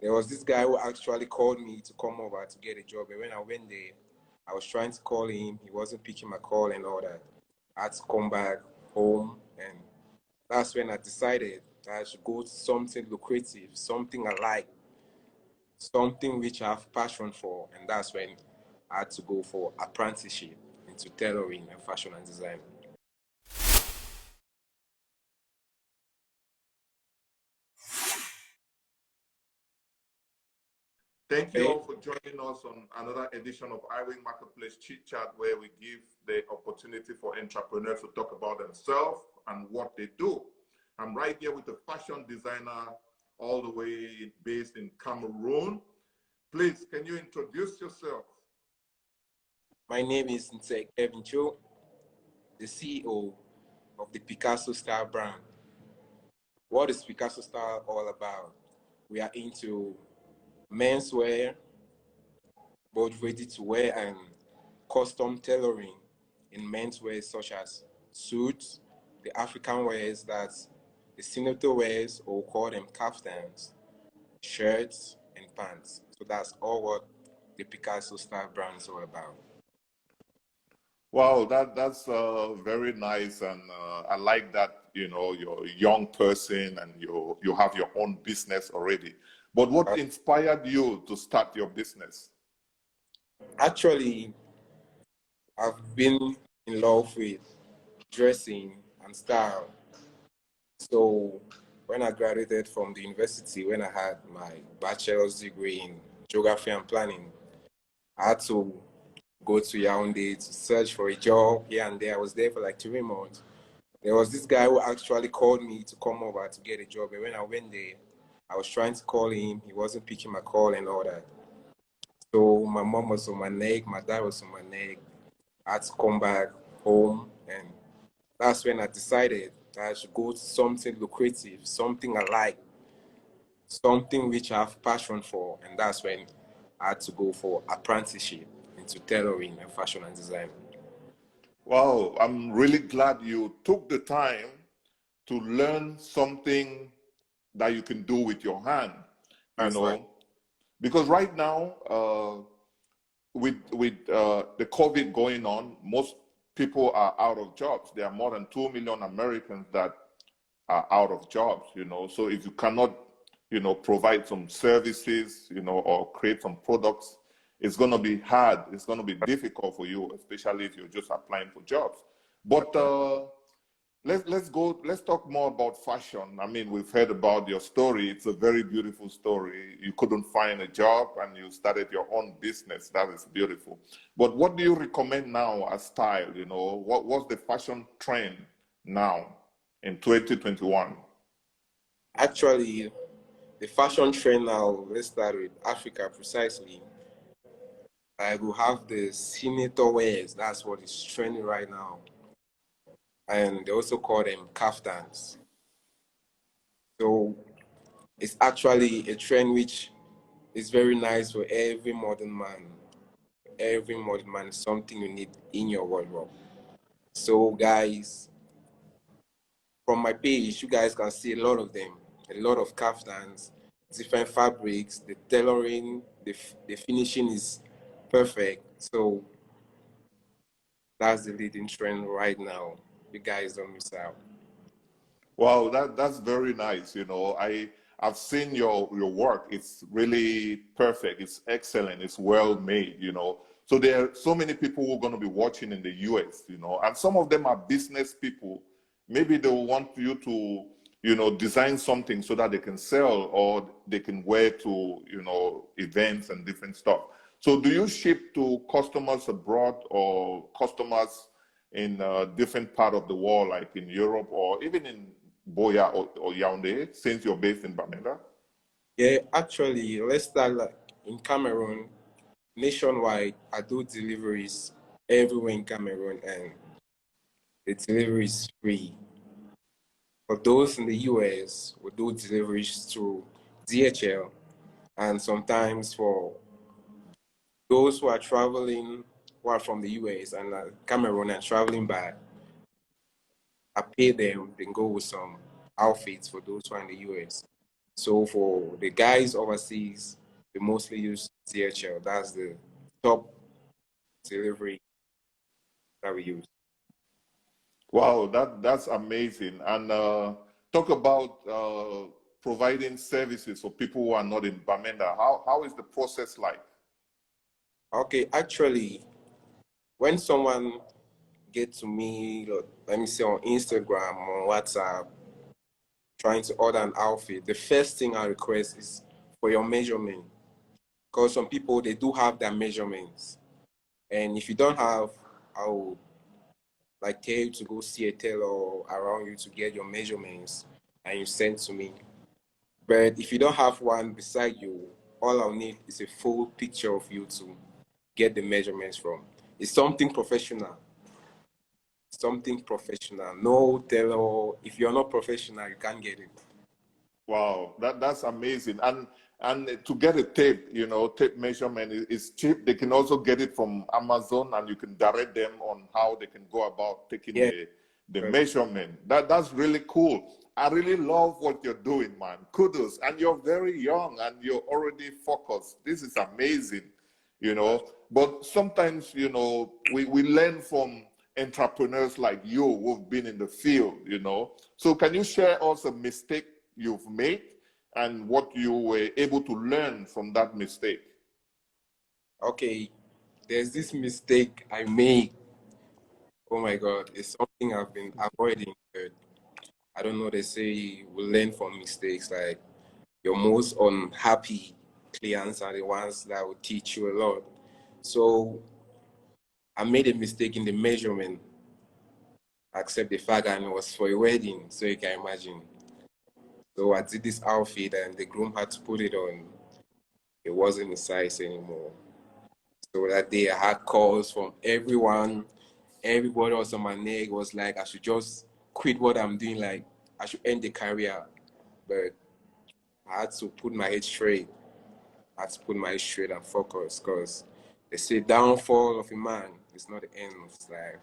There was this guy who actually called me to come over to get a job. And when I went there, I was trying to call him. He wasn't picking my call and all that. I had to come back home. And that's when I decided that I should go to something lucrative, something I like, something which I have passion for. And that's when I had to go for apprenticeship into tailoring and fashion and design. Thank you all for joining us on another edition of Iwing Marketplace Chit Chat, where we give the opportunity for entrepreneurs to talk about themselves and what they do. I'm right here with a fashion designer all the way based in Cameroon. Please, can you introduce yourself? My name is Nche, the CEO of the Picasso style brand. What is Picasso style all about? We are into menswear, both ready to wear and custom tailoring in menswear such as suits, the African wears that the senator wears, or call them kaftans, shirts, and pants. So that's all what the Picasso style brand is all about. Wow, that's very nice, and I like that. You're a young person and you have your own business already. But what inspired you to start your business? Actually, I've been in love with dressing and style. So when I graduated from the university, when I had my bachelor's degree in geography and planning, I had to go to Yaoundé to search for a job here and there. I was there for like 3 months. There was this guy who actually called me to come over to get a job. And when I went there, I was trying to call him. He wasn't picking my call and all that. So my mom was on my neck. My dad was on my neck. I had to come back home. And that's when I decided that I should go to something lucrative, something I like, something which I have passion for. And that's when I had to go for apprenticeship into tailoring and fashion and design. Wow, I'm really glad you took the time to learn something that you can do with your hand, That's right. because right now, with the COVID going on, most people are out of jobs. There are more than 2 million Americans that are out of jobs, So if you cannot, provide some services, or create some products, it's going to be hard. It's going to be difficult for you, especially if you're just applying for jobs. But let's talk more about fashion. I mean, we've heard about your story. It's a very beautiful story. You couldn't find a job and you started your own business. That is beautiful. But what do you recommend now as style? What's the fashion trend now in 2021? Actually, the fashion trend now, let's start with Africa precisely. I will have the senator wears. That's what is trending right now. And they also call them kaftans. So it's actually a trend which is very nice for every modern man. Every modern man is something you need in your wardrobe. So guys, from my page, you guys can see a lot of them, a lot of kaftans, different fabrics, the tailoring, the finishing is perfect. So that's the leading trend right now. You guys don't miss out. Wow, that's very nice. I've seen your work. It's really perfect. It's excellent. It's well made. So there are so many people who are going to be watching in the US. And some of them are business people. Maybe they will want you to design something so that they can sell or they can wear to events and different stuff. So do you ship to customers abroad or customers in a different part of the world, like in Europe or even in Boya or Yaoundé, since you're based in Bamenda? Yeah, actually, let's start like in Cameroon, nationwide. I do deliveries everywhere in Cameroon, and the delivery is free. For those in the US, we do deliveries through DHL, and sometimes for those who are traveling, who are from the US and Cameroon and traveling back, I pay them, then go with some outfits for those who are in the US. So for the guys overseas, we mostly use DHL. That's the top delivery that we use. Wow, that's amazing. And talk about providing services for people who are not in Bamenda. How is the process like? Okay, actually, when someone get to me, let me say on Instagram or WhatsApp, trying to order an outfit, the first thing I request is for your measurement. Because some people, they do have their measurements. And if you don't have, I'll like tell you to go see a tailor around you to get your measurements and you send to me. But if you don't have one beside you, all I'll need is a full picture of you to get the measurements from. It's something professional. Something professional. No tailor. If you're not professional, you can't get it. Wow, that's amazing. And to get a tape, tape measurement is cheap. They can also get it from Amazon, and you can direct them on how they can go about taking Yeah. the measurement. That's really cool. I really love what you're doing, man. Kudos. And you're very young and you're already focused. This is amazing. But sometimes, we learn from entrepreneurs like you who've been in the field. So can you share us a mistake you've made and what you were able to learn from that mistake? Okay. There's this mistake I made. Oh my God. It's something I've been avoiding. But I don't know. They say we learn from mistakes. Like your most unhappy clients are the ones that will teach you a lot. So I made a mistake in the measurement, except the fact that it was for a wedding. So you can imagine. So I did this outfit and the groom had to put it on. It wasn't the size anymore. So that day I had calls from everyone. Everybody was on my neck, was like, I should just quit what I'm doing. Like, I should end the career. But I had to put my head straight. I had to put my head straight and focus because they say downfall of a man is not the end of his life.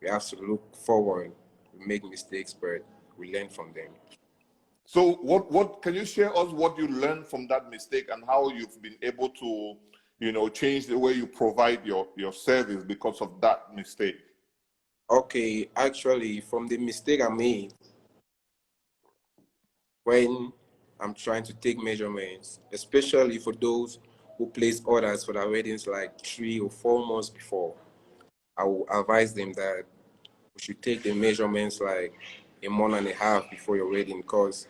We have to look forward. We make mistakes, but we learn from them. So what can you share us what you learned from that mistake and how you've been able to, change the way you provide your service because of that mistake? Okay, actually, from the mistake I made when I'm trying to take measurements, especially for those who place orders for their weddings like 3 or 4 months before, I will advise them that we should take the measurements like a month and a half before your wedding because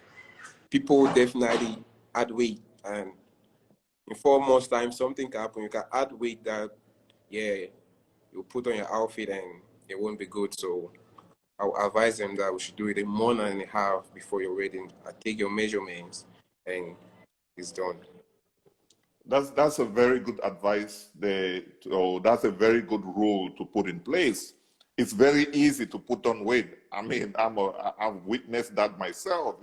people definitely add weight and in 4 months time something can happen. You can add weight that yeah you put on your outfit and it won't be good. So I'll advise them that we should do it a month and a half before your wedding. I take your measurements and it's done. That's a very good advice there, or that's a very good rule to put in place. It's very easy to put on weight. I mean, I've witnessed that myself.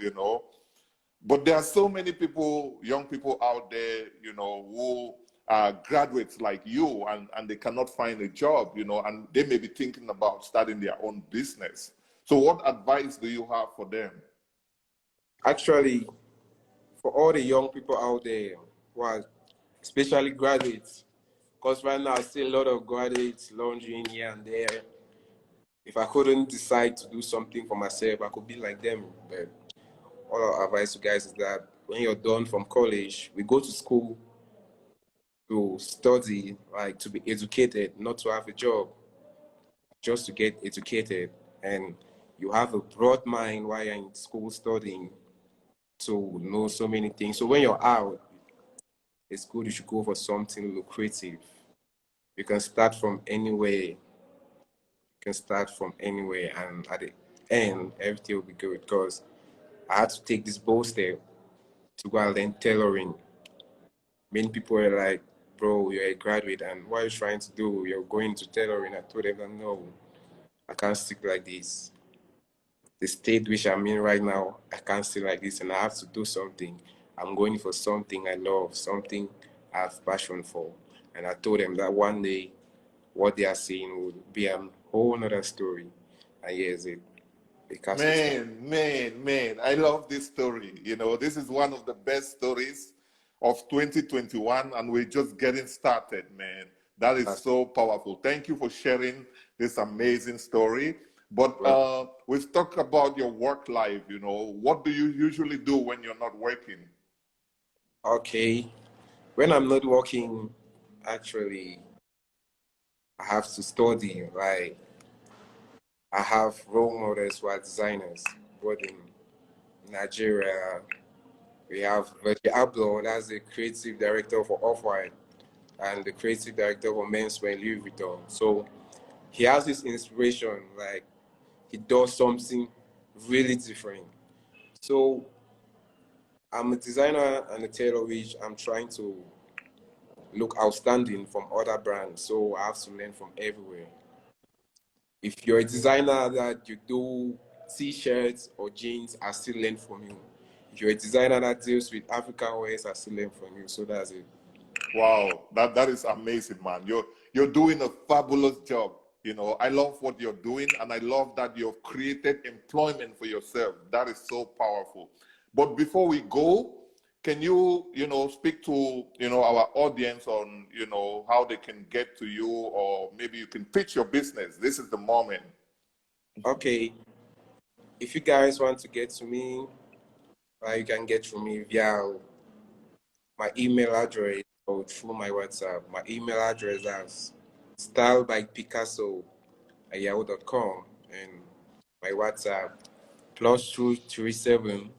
But there are so many people, young people out there, who are graduates like you and they cannot find a job, and they may be thinking about starting their own business. So what advice do you have for them? Actually, for all the young people out there who are especially graduates, because right now I see a lot of graduates laundering here and there. If I couldn't decide to do something for myself, I could be like them. But all our advice to guys is that when you're done from college, we go to school to study, like to be educated, not to have a job, just to get educated. And you have a broad mind while you're in school studying to know so many things. So when you're out, it's good you should go for something lucrative. You can start from anywhere. You can start from anywhere, and at the end, everything will be good. Because I had to take this bold step to go and learn tailoring. Many people were like, "Bro, you're a graduate, and what are you trying to do? You're going to tailoring." I told them, "No, I can't stick like this. The state which I'm in right now, I can't stay like this, and I have to do something. I'm going for something I love, something I have passion for." And I told them that one day, what they are seeing would be a whole other story. And here's it. Picasso style. Man, I love this story. You know, this is one of the best stories of 2021, and we're just getting started, man. That is That's so powerful. Thank you for sharing this amazing story. But well. we've talked about your work life, you know. What do you usually do when you're not working? Okay. When I'm not working, actually, I have to study. Like, I have role models who are designers, both in Nigeria. We have Virgil Abloh, that's the creative director for Off-White and the creative director for Menswear Louis Vuitton. So he has this inspiration, like he does something really different. So I'm a designer and a tailor, which I'm trying to look outstanding from other brands. So I have to learn from everywhere. If you're a designer that you do t-shirts or jeans, I still learn from you. If you're a designer that deals with African wears, I still learn from you. So that's it. Wow, that is amazing, man. You're doing a fabulous job. You know, I love what you're doing, and I love that you've created employment for yourself. That is so powerful. But before we go, can you, you know, speak to, you know, our audience on, you know, how they can get to you, or maybe you can pitch your business. This is the moment. Okay, if you guys want to get to me, you can get to me via my email address or through my WhatsApp. My email address is stylebypicasso@yahoo.com, and my WhatsApp +237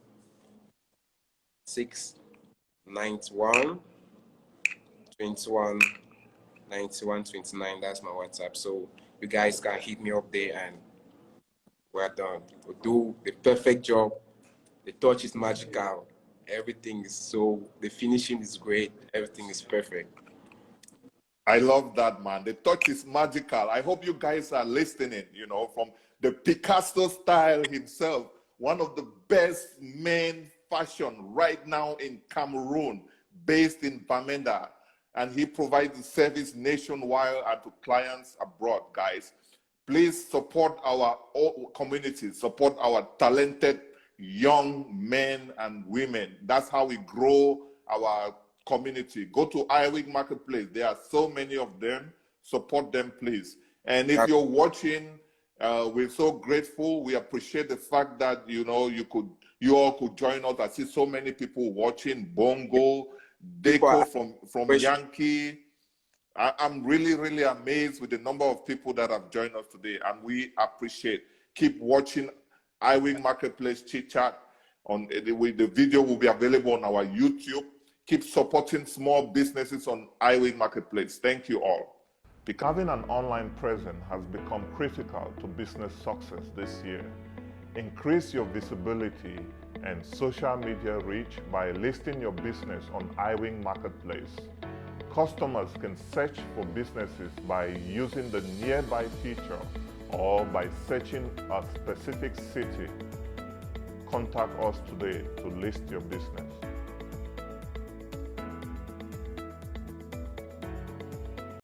691 21 91 29. That's my WhatsApp. So you guys can hit me up there and we're done. We'll do the perfect job. The touch is magical. Everything is the finishing is great. Everything is perfect. I love that, man. The touch is magical. I hope you guys are listening, you know, from the Picasso style himself, one of the best men fashion right now in Cameroon, based in Bamenda. And he provides the service nationwide and to clients abroad, guys. Please support our community, support our talented young men and women. That's how we grow our community. Go to Iwing Marketplace. There are so many of them. Support them, please. And if you're watching, we're so grateful. We appreciate the fact that, you know, you all could join us. I see so many people watching. Bongo, People Deco are from question. Yankee. I'm really, really amazed with the number of people that have joined us today, and we appreciate. Keep watching Iwing Marketplace Chit Chat. The video will be available on our YouTube. Keep supporting small businesses on Iwing Marketplace. Thank you all. Having an online presence has become critical to business success this year. Increase your visibility and social media reach by listing your business on Iwing Marketplace. Customers can search for businesses by using the nearby feature or by searching a specific city. Contact us today to list your business.